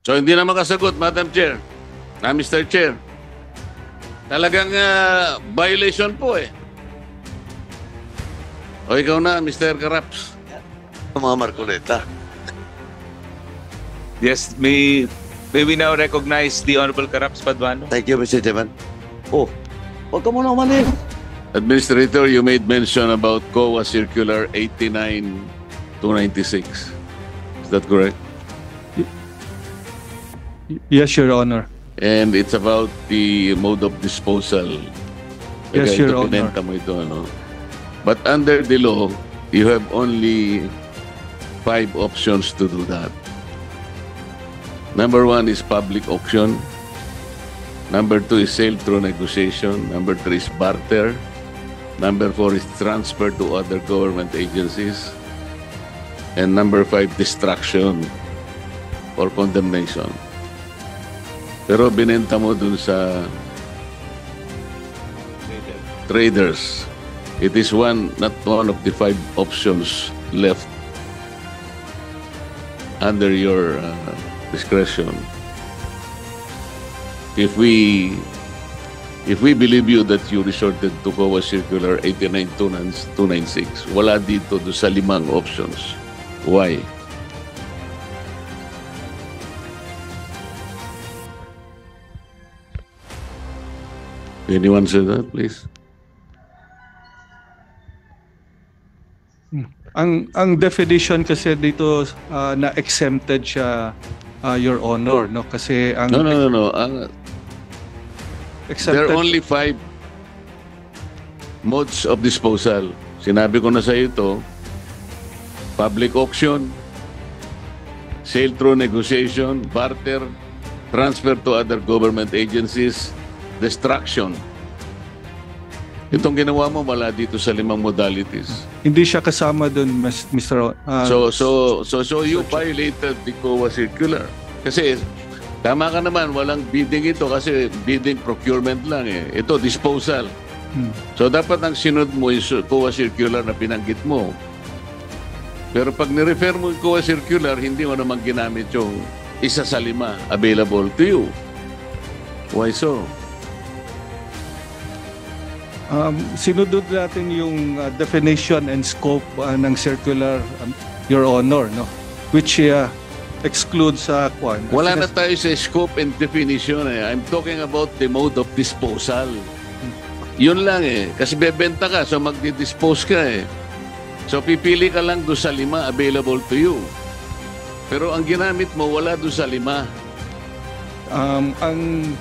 So hindi na makasagot, Madam Chair. Mr. Chair. Talagang violation po eh. O ikaw na, Mr. Karaps. Mga Marcoleta. Yes, may we now recognize the Honorable Karaps Paduano? Thank you, Mr. Chairman. Oh, huwag ka muna umalis. Administrator, you made mention about COA Circular 89-296. Is that correct? Yes, Your Honor. And it's about the mode of disposal. Yes, Kaya Your ito, Honor. pinenta mo ito, ano? But under the law, you have only 5 options to do that. Number 1 is public auction. Number 2 is sale through negotiation. Number 3 is barter. Number 4 is transfer to other government agencies. And number 5, destruction or condemnation. Pero binenta mo dun sa traders. It is not one of the 5 options left under your discretion. If we believe you that you resorted to COA Circular 89-296, wala dito do sa 5 options. Why? Can you answer that, please? Ang definition kasi dito na exempted siya, Your Honor, no? Kasi ang No. There exempted are only 5 modes of disposal. Sinabi ko na sa ito, public auction, sale through negotiation, barter, transfer to other government agencies, destruction. Itong ginawa mo wala dito sa 5 modalities. hindi siya kasama doon, Mr. So you violated the COA circular. Kasi tama ka naman, walang bidding ito kasi bidding procurement lang eh. Ito, disposal. So dapat ang sinod mo yung COA circular na pinanggit mo. Pero pag nirefer mo yung COA circular, hindi mo naman ginamit yung isa sa 5 available to you. Why so? Sinunod natin yung definition and scope ng circular, Your Honor, no? Which excludes kwan. Wala na tayo sa scope and definition eh. I'm talking about the mode of disposal. Yun lang eh. Kasi bebenta ka, so magdi-dispose ka eh. So pipili ka lang doon sa 5 available to you. Pero ang ginamit mo, wala doon sa 5. Ang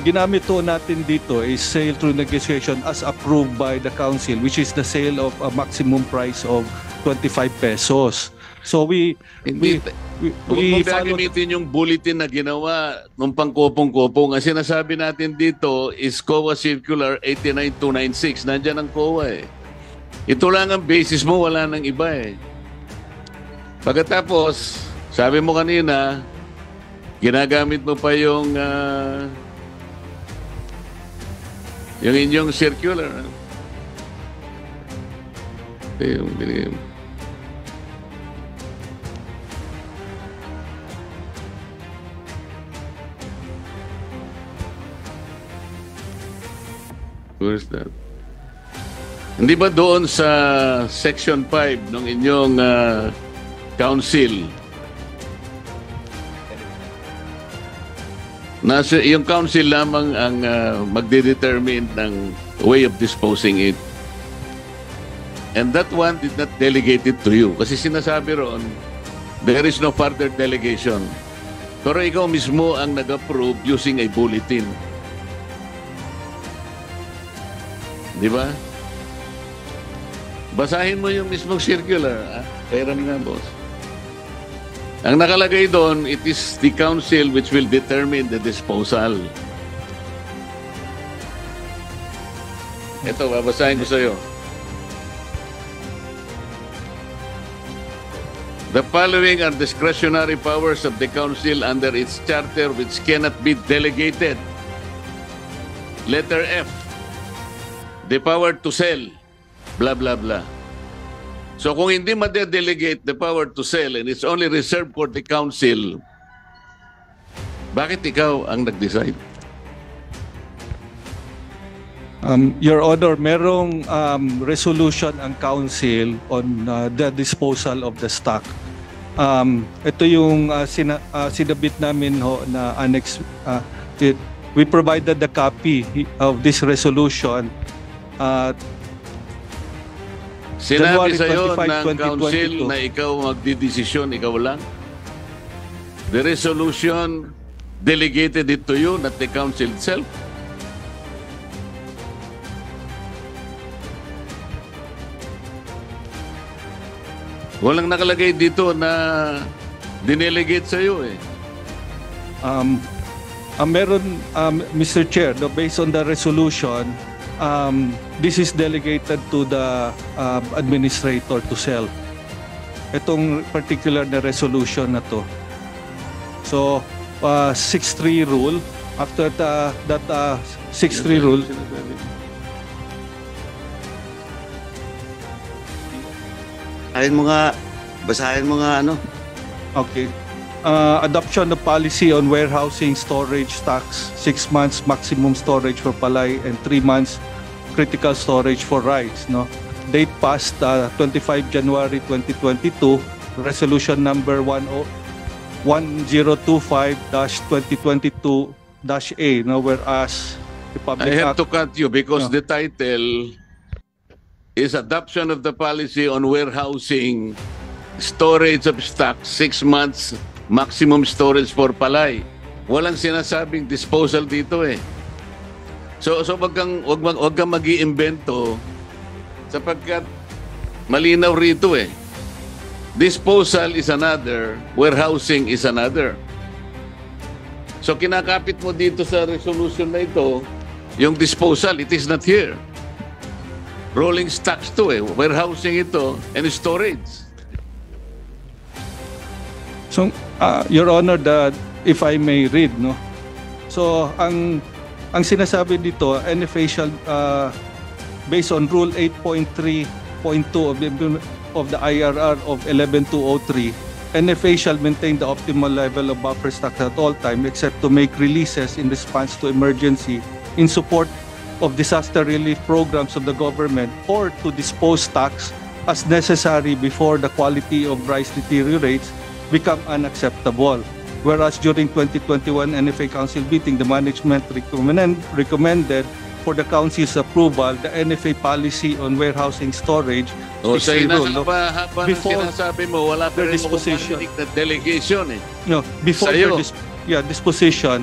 ginamit to natin dito is sale through negotiation as approved by the council, which is the sale of a maximum price of 25 pesos. So we Huwag mong gagamitin yung bulletin na ginawa nung pangkopong-kopong. Ang sinasabi natin dito is COA Circular 89-296. Nandiyan ang COA eh. Ito lang ang basis mo, wala nang iba eh. Pagkatapos, sabi mo kanina, ginagamit mo pa yung inyong circular. Yung binigay mo. Where's that? Hindi ba doon sa Section 5 ng inyong council? Yung council lamang ang magde-determine ng way of disposing it. And that one did not delegate it to you. Kasi sinasabi roon, there is no further delegation. Pero ikaw mismo ang nag-approve using a bulletin. Di ba? Basahin mo yung mismong circular. Kairam nga, boss. Ang nakalagay doon, it is the council which will determine the disposal. Ito, babasahin ko sa'yo. The following are discretionary powers of the council under its charter which cannot be delegated. Letter F. The power to sell, blah, blah, blah. So kung hindi ma-delegate the power to sell and it's only reserved for the council, Bakit ikaw ang nag-decide? Your Honor, merong resolution ang council on the disposal of the stock. Ito yung sinabit namin ho na annex. We provided the copy of this resolution. Sinabi January sa'yo 25, ng council 2022. na ikaw magdidesisyon, ikaw lang? The resolution delegated it to you, not the council itself? Walang nakalagay dito na dinelegate sa'yo eh. Meron, Mr. Chair, based on the resolution, this is delegated to the administrator to sell. Itong particular na resolution na to. So, 6-3 rule, after that 6-3 rule, Basahin mo nga ano. okay. Adoption of policy on warehousing storage stocks, 6 months maximum storage for palay and 3 months critical storage for rice. No? Date passed 25 January 2022, resolution number 1025-2022-A. No? Whereas the I public have act, to cut you because No. the title is Adoption of the Policy on Warehousing Storage of Stock, 6 months maximum storage for palay. Walang sinasabing disposal dito eh. So wag kang mag-iimbento sapagkat malinaw rito eh. Disposal is another, warehousing is another. So kinakapit mo dito sa resolution na ito, yung disposal, it is not here. Rolling stocks to eh, warehousing ito, and storage. So, Your Honor, if I may read, no. So, ang sinasabi dito, NFA shall based on Rule 8.3.2 of the IRR of 11203, NFA shall maintain the optimal level of buffer stocks at all time except to make releases in response to emergency in support of disaster relief programs of the government or to dispose stocks as necessary before the quality of rice deteriorates become unacceptable. Whereas during 2021 NFA Council meeting, the management recommended for the Council's approval the NFA policy on warehousing storage. O sa Six-day rule, no? haba ng Before sinasabi mo, wala pa their rin mo disposition. marinig na delegation eh. No, before Sa'yo. their disposition.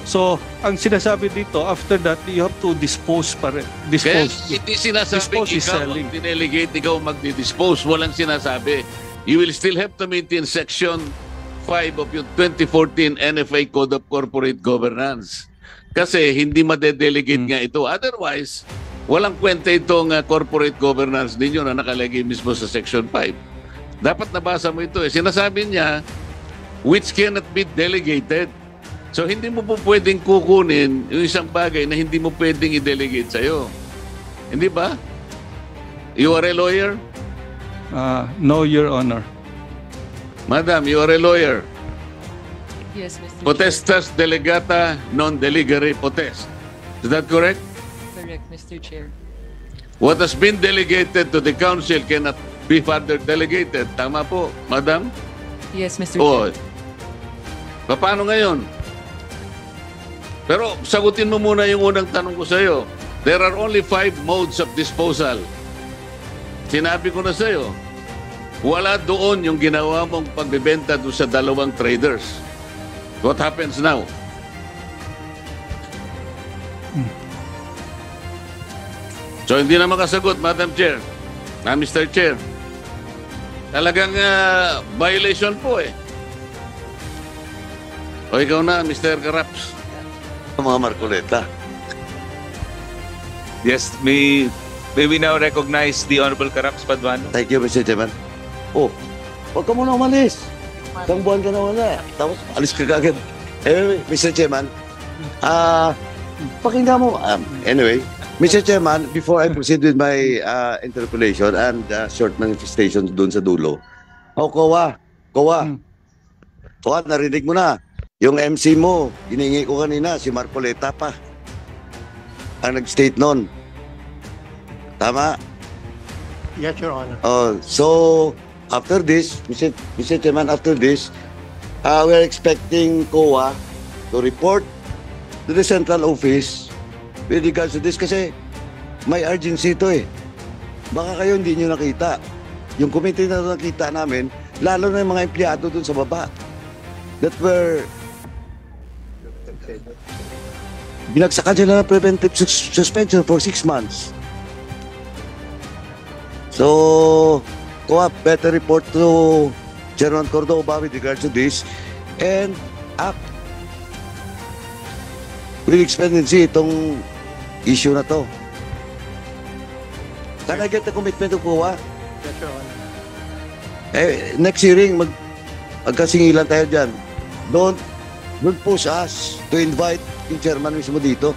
So, ang sinasabi dito, after that, you have to dispose pa rin. Kaya Dispose. hindi sinasabing Dispose is ikaw selling. ang dinelegate, ikaw magdi-dispose. Walang sinasabi. You will still have to maintain Section 5 of yung 2014 NFA Code of Corporate Governance. Kasi hindi madedelegate nga ito. Otherwise, walang kwenta itong corporate governance ninyo na nakalagay mismo sa Section 5. Dapat nabasa mo ito eh. Sinasabi niya, which cannot be delegated. So hindi mo po pwedeng kukunin yung isang bagay na hindi mo pwedeng i-delegate sa'yo. Hindi ba? You are a lawyer? No, Your Honor. Madam, you are a lawyer. Yes, Mr. Potestas delegata non delegare potest. Is that correct? Chair. Correct, Mr. Chair. What has been delegated to the council cannot be further delegated. Tama po, madam? Yes, Mr. O, Chair. paano ngayon? Pero sagutin mo muna yung unang tanong ko sa'yo. There are only 5 modes of disposal. Sinabi ko na sa'yo, wala doon yung ginawa mong pagbibenta doon sa dalawang traders. What happens now? So hindi na makasagot, Madam Chair. Mr. Chair. Talagang violation po eh. O ikaw na, Mr. Karaps. Mga Marcoleta. Yes, may we now recognize the Honorable Caraps Paduano? Thank you, Mr. Chairman. Oh, huwag ka muna umalis. Isang buwan ka na wala. Tapos, alis ka kagad. Anyway, Mr. Chairman, pakinggan mo. Anyway, Mr. Chairman, before I proceed with my interpellation and short manifestation doon sa dulo, Kowa, narinig mo na. Yung MC mo, hiningi ko kanina, si Marcoleta pa. Ang nag-state nun. Tama? Yes, Your Honor. So, after this, Mr. Chairman, after this, we're expecting COA to report to the central office with regards to this kasi may urgency ito eh. Baka kayo hindi nyo nakita. Yung committee na nakita namin, lalo na yung mga empleyado dun sa baba that were binagsakan sila ng preventive suspension for 6 months. So, COA better report to Chairman Cordova with regards to this and act with expediency itong issue na to. Can I get the commitment of COA? Yes, Your Honor. Next hearing, magkasingilan tayo dyan. Don't push us to invite yung chairman mismo dito.